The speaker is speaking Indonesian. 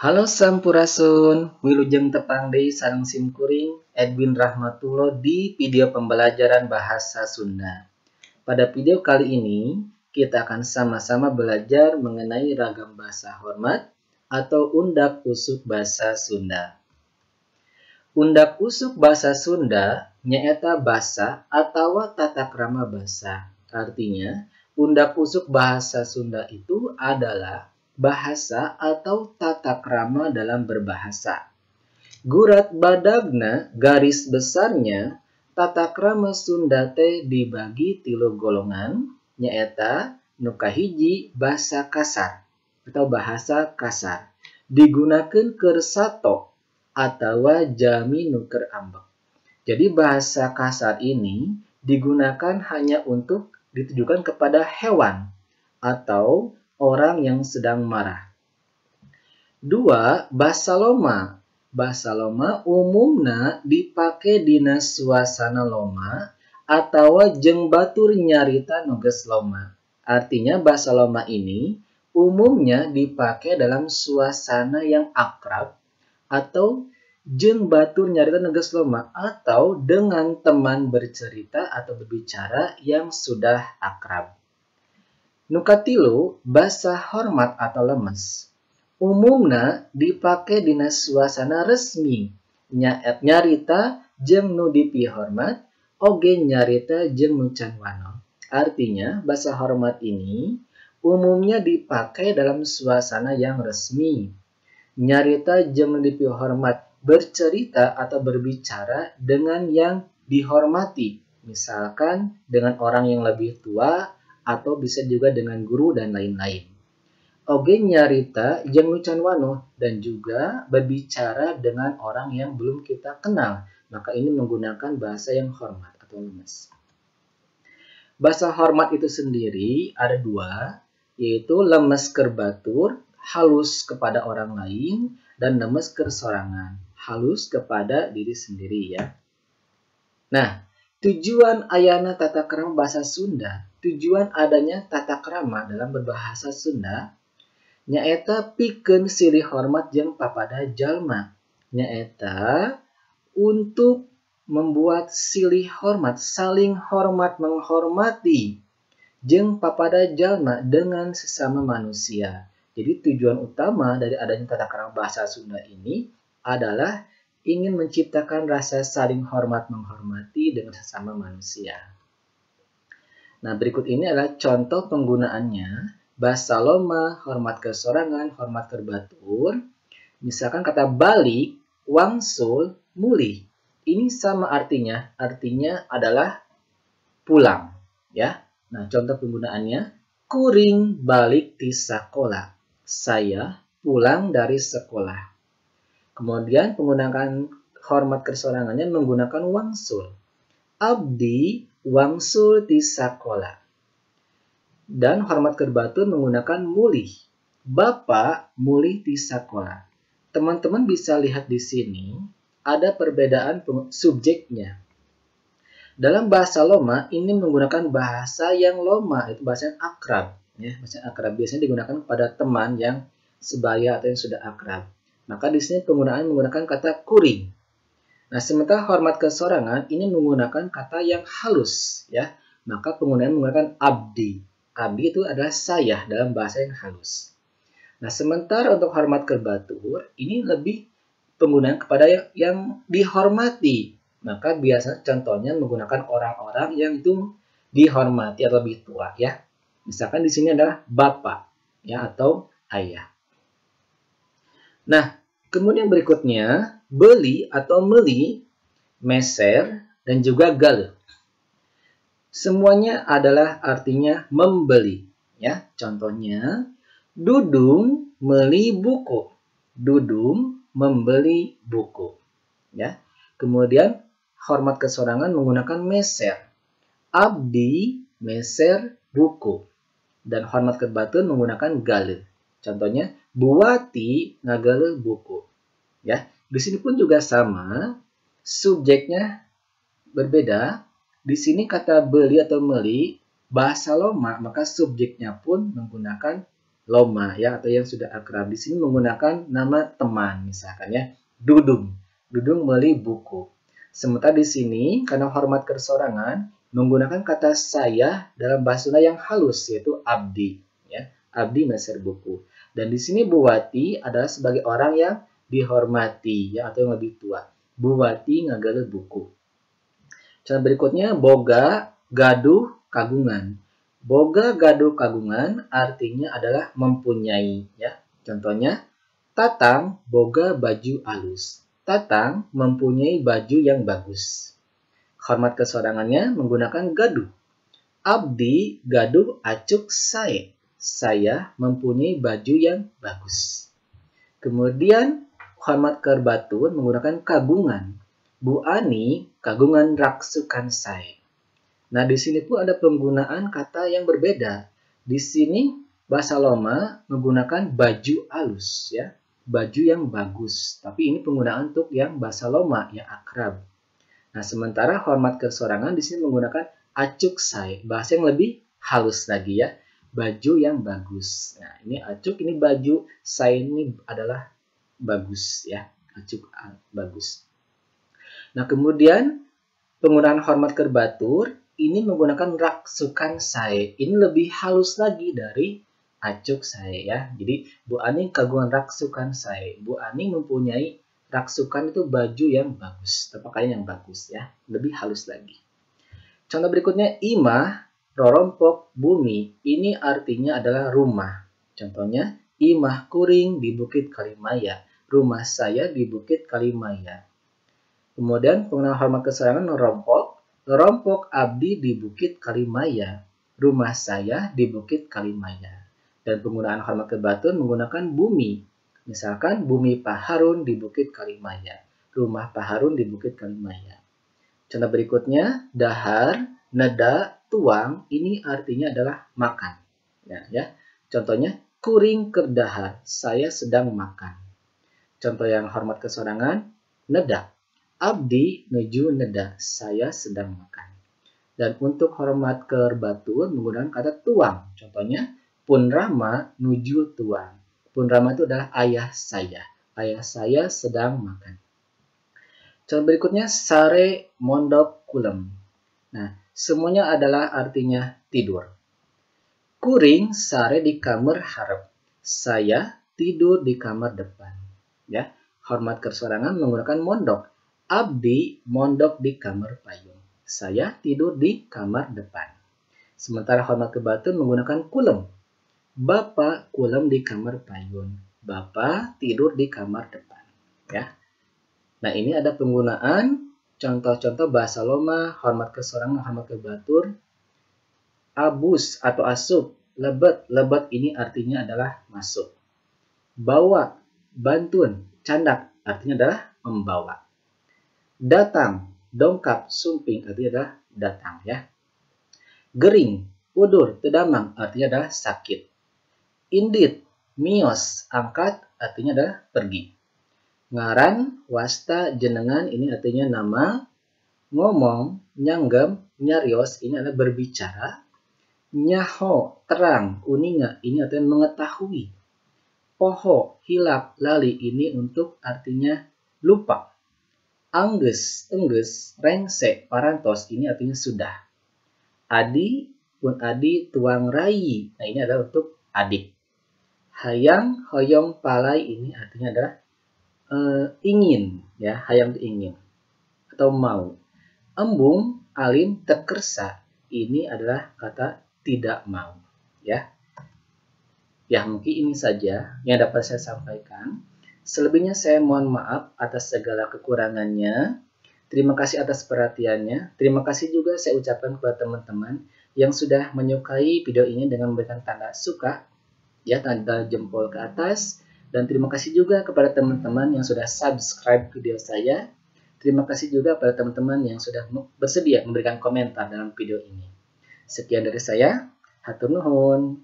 Halo Sampurasun, Wilujeng Tepang Deui sareng Simkuring, Edwin Rahmatullah di video pembelajaran bahasa Sunda. Pada video kali ini, kita akan sama-sama belajar mengenai ragam bahasa hormat atau undak-usuk bahasa Sunda. Undak-usuk bahasa Sunda nyaeta basa atawa tata krama basa. Artinya, undak-usuk bahasa Sunda itu adalah bahasa atau tata krama dalam berbahasa. Gurat badagna garis besarnya tata krama Sunda teh dibagi 3 golongan nyaeta nu kahiji basa kasar atau bahasa kasar digunakeun keur sato atawa jami nu keur ambek. Jadi bahasa kasar ini digunakan hanya untuk ditujukan kepada hewan atau orang yang sedang marah. 2. Basa loma. Basa loma umumna dipake dina suasana loma atawa jeung batur nyarita nu geus loma. Artinya basa loma ini umumnya dipake dalam suasana yang akrab atau jeung batur nyarita nu geus loma atau dengan teman bercerita atau berbicara yang sudah akrab. Nu katilu, basa hormat atau lemes. Umumna dipake dina suasana resmi, nyarita jeung nu dipihormat, oge nyarita jeung nu can wano. Artinya, basa hormat ini umumnya dipake dalam suasana yang resmi. Nyarita jeung nu dipihormat, bercerita atau berbicara dengan yang dihormati, misalkan dengan orang yang lebih tua, atau bisa juga dengan guru dan lain-lain. Oge nyarita jeung nu can wanoh dan juga berbicara dengan orang yang belum kita kenal. Maka ini menggunakan bahasa yang hormat atau lemes. Bahasa hormat itu sendiri ada 2, yaitu lemes keur batur, halus kepada orang lain, dan lemes keur sorangan, halus kepada diri sendiri ya. Nah, tujuan ayana tata krama bahasa Sunda, tujuan adanya tata krama dalam berbahasa Sunda nyaeta pikeun silih hormat jeung papada jalma. Nyaeta untuk membuat silih hormat, saling hormat menghormati jeung papada jalma dengan sesama manusia. Jadi tujuan utama dari adanya tata krama bahasa Sunda ini adalah ingin menciptakan rasa saling hormat menghormati dengan sesama manusia. Nah, berikut ini adalah contoh penggunaannya. Basa loma, hormat ke sorangan, hormat ke batur. Misalkan kata balik, wangsul, mulih. Ini sama artinya adalah pulang, ya. Nah, contoh penggunaannya, kuring balik ti sakola. Saya pulang dari sekolah. Kemudian penggunaan hormat kesorangannya menggunakan wangsul. Abdi wangsul ti sakola. Dan hormat kerbatur menggunakan mulih. Bapak mulih ti sakola. Teman-teman bisa lihat di sini ada perbedaan subjeknya. Dalam bahasa loma ini menggunakan bahasa yang loma, itu bahasa yang akrab. Ya, bahasa akrab biasanya digunakan kepada teman yang sebaya atau yang sudah akrab. Maka di sini penggunaan menggunakan kata kuring. Nah, sementara hormat kesorangan ini menggunakan kata yang halus, ya. Maka penggunaan menggunakan abdi. Abdi itu adalah saya dalam bahasa yang halus. Nah, sementara untuk hormat kerbatur ini lebih penggunaan kepada yang dihormati. Maka biasa contohnya menggunakan orang-orang yang itu dihormati atau lebih tua, ya. Misalkan di sini adalah bapak, ya, atau ayah. Nah, kemudian berikutnya, beli atau meli, meser, dan juga gal. Semuanya adalah artinya membeli. Ya, contohnya, Dudung meli buku. Dudung membeli buku. Ya. Kemudian, hormat kesorangan menggunakan meser. Abdi meser buku. Dan hormat kerbatun menggunakan gal. Contohnya, Buati ngagale buku. Ya, di sini pun juga sama, subjeknya berbeda. Di sini kata beli atau meli bahasa loma, maka subjeknya pun menggunakan loma ya, atau yang sudah akrab. Di sini menggunakan nama teman misalkan ya. Dudung. Dudung beli buku. Sementara di sini karena hormat keseorangan menggunakan kata saya dalam bahasa Sunda yang halus yaitu abdi ya. Abdi meser buku. Dan di sini Buwati adalah sebagai orang yang dihormati ya, atau yang lebih tua. Buwati ngagale buku. Contoh berikutnya boga, gaduh, kagungan. Boga, gaduh, kagungan artinya adalah mempunyai ya. Contohnya Tatang boga baju alus. Tatang mempunyai baju yang bagus. Hormat keseorangannya menggunakan gaduh. Abdi gaduh acuk sae. Saya mempunyai baju yang bagus. Kemudian hormat kerbatun menggunakan kagungan. Bu Ani kagungan raksukan sae. Nah, di sini pun ada penggunaan kata yang berbeda. Di sini bahasa Loma menggunakan baju alus ya, baju yang bagus. Tapi ini penggunaan untuk yang bahasa Loma yang akrab. Nah, sementara hormat keseorangan di sini menggunakan acuk sae, bahasa yang lebih halus lagi ya, baju yang bagus. Nah, ini acuk, ini baju, sae ini adalah bagus ya, acuk bagus. Nah, kemudian penggunaan hormat kerbatur ini menggunakan raksukan sae. Ini lebih halus lagi dari acuk sae ya. Jadi Bu Ani kagungan raksukan sae. Bu Ani mempunyai raksukan itu baju yang bagus, atau pakaian yang bagus ya. Lebih halus lagi. Contoh berikutnya imah rorompok bumi. Ini artinya adalah rumah. Contohnya imah kuring di Bukit Kalimaya. Rumah saya di Bukit Kalimaya. Kemudian penggunaan hormat keseorangan rorompok. Rorompok abdi di Bukit Kalimaya. Rumah saya di Bukit Kalimaya. Dan penggunaan hormat kebatun menggunakan bumi. Misalkan bumi Pak Harun di Bukit Kalimaya. Rumah Pak Harun di Bukit Kalimaya. Contoh berikutnya, dahar, neda, tuang. Ini artinya adalah makan. Ya. Contohnya, kuring kerdahar. Saya sedang makan. Contoh yang hormat keseorangan, neda. Abdi nuju neda, saya sedang makan. Dan untuk hormat kerbatun menggunakan kata tuang. Contohnya, Pun Rama nuju tuang. Pun Rama itu adalah ayah saya. Ayah saya sedang makan. Contoh berikutnya, sare mondok kulem. Nah, semuanya adalah artinya tidur. Kuring sare di kamar harap. Saya tidur di kamar depan. Ya, hormat keseorangan menggunakan mondok. Abdi mondok di kamar payung. Saya tidur di kamar depan. Sementara hormat kebatun menggunakan kulem. Bapak kulem di kamar payung. Bapak tidur di kamar depan. Ya. Nah, ini ada penggunaan contoh-contoh bahasa Loma, hormat keseorangan, hormat kebatur. Abus atau asup, lebet. Lebet ini artinya adalah masuk. Bawa, bantun, candak artinya adalah membawa. Datang, dongkap, sumping artinya adalah datang ya. Gering, udur, tedamang artinya adalah sakit. Indit, mios, angkat artinya adalah pergi. Ngaran, wasta, jenengan ini artinya nama. Ngomong, nyanggem, nyarios ini adalah berbicara. Nyaho, terang, uninga ini artinya mengetahui. Poho, hilap, lali ini untuk artinya lupa. Angges, engges, rengse, parantos ini artinya sudah. Adi, pun adi, tuang rai. Nah, ini adalah untuk adik. Hayang, hoyong, palai ini artinya adalah ingin ya, hayang itu ingin atau mau. Embung, alim, tekersa ini adalah kata tidak mau ya. Ya, mungkin ini saja yang dapat saya sampaikan. Selebihnya saya mohon maaf atas segala kekurangannya. Terima kasih atas perhatiannya. Terima kasih juga saya ucapkan kepada teman-teman yang sudah menyukai video ini dengan memberikan tanda suka, ya, tanda jempol ke atas. Dan terima kasih juga kepada teman-teman yang sudah subscribe video saya. Terima kasih juga kepada teman-teman yang sudah bersedia memberikan komentar dalam video ini. Sekian dari saya. Hatur nuhun.